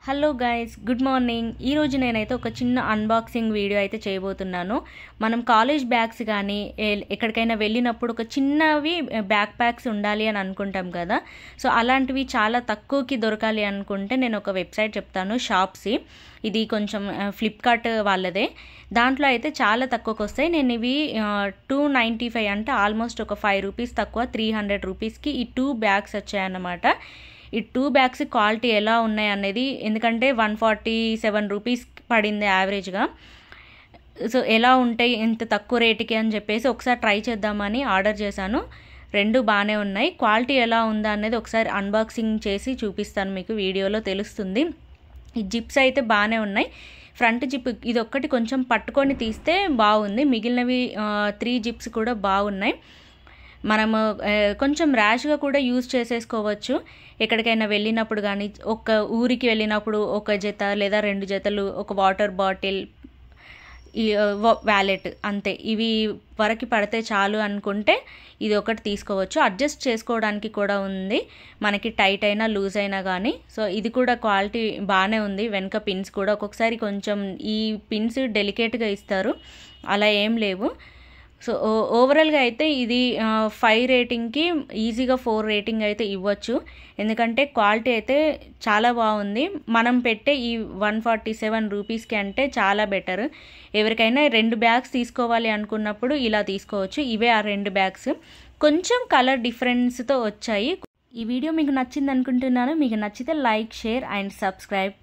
Hello guys, good morning. ఈరోజు నేనైతే ఒక చిన్న అన్బాక్సింగ్ వీడియో అయితే చేయబోతున్నాను. మనం కాలేజ్ బ్యాగ్స్ కానీ ఎక్కడికైనా వెళ్ళినప్పుడు ఒక చిన్నవి బ్యాక్ ప్యాక్స్ ఉండాలి అని అనుకుంటాం కదా. సో అలాంటివి చాలా తక్కువకి దొరకాలి అనుకుంటే నేను ఒక వెబ్సైట్ చెప్తాను, షాప్సీ. ఇది కొంచెం ఫ్లిప్కార్ట్ వాళ్ళదే. దాంట్లో అయితే చాలా తక్కువకి వస్తాయి. నేను ఇవి 295 అంటే ఆల్మోస్ట్ ఒక 5 రూపీస్ తక్కువ, 300 రూపీస్కి ఈ 2 బ్యాగ్స్ వచ్చాయన్నమాట. ఈ 2 బ్యాగ్స్ క్వాలిటీ ఎలా ఉన్నాయి అనేది, ఎందుకంటే 147 రూపీస్ పడింది యావరేజ్గా. సో ఎలా ఉంటాయి ఇంత తక్కువ రేటుకి అని చెప్పేసి ఒకసారి ట్రై చేద్దామని ఆర్డర్ చేశాను. 2 బాగానే ఉన్నాయి. క్వాలిటీ ఎలా ఉందా అనేది ఒకసారి అన్బాక్సింగ్ చేసి చూపిస్తాను, మీకు వీడియోలో తెలుస్తుంది. ఈ జిప్స్ అయితే బాగానే ఉన్నాయి. ఫ్రంట్ జిప్ ఇది ఒక్కటి కొంచెం పట్టుకొని తీస్తే బాగుంది, మిగిలినవి 3 జిప్స్ కూడా బాగున్నాయి. మనము కొంచెం ర్యాష్గా కూడా యూజ్ చేసేసుకోవచ్చు. ఎక్కడికైనా వెళ్ళినప్పుడు కానీ, ఒక ఊరికి వెళ్ళినప్పుడు ఒక జత లేదా 2 జతలు, ఒక వాటర్ బాటిల్, ఈ వ్యాలెట్, అంతే. ఇవి వరకు పడితే చాలు అనుకుంటే ఇది ఒకటి తీసుకోవచ్చు. అడ్జస్ట్ చేసుకోవడానికి కూడా ఉంది, మనకి టైట్ అయినా లూజ్ అయినా కానీ. సో ఇది కూడా క్వాలిటీ బాగానే ఉంది. వెనక పిన్స్ కూడా ఒక్కొక్కసారి కొంచెం ఈ పిన్స్ డెలికేట్గా ఇస్తారు, అలా ఏం లేవు. సో ఓవరాల్గా అయితే ఇది 5 రేటింగ్కి ఈజీగా 4 రేటింగ్ అయితే ఇవ్వచ్చు, ఎందుకంటే క్వాలిటీ అయితే చాలా బాగుంది. మనం పెట్టే ఈ 147 రూపీస్కి అంటే చాలా బెటర్. ఎవరికైనా 2 బ్యాగ్స్ తీసుకోవాలి అనుకున్నప్పుడు ఇలా తీసుకోవచ్చు. ఇవే ఆ 2 బ్యాగ్స్ కొంచెం కలర్ డిఫరెన్స్తో వచ్చాయి. ఈ వీడియో మీకు నచ్చింది అనుకుంటున్నాను. మీకు నచ్చితే లైక్, షేర్ అండ్ సబ్స్క్రైబ్.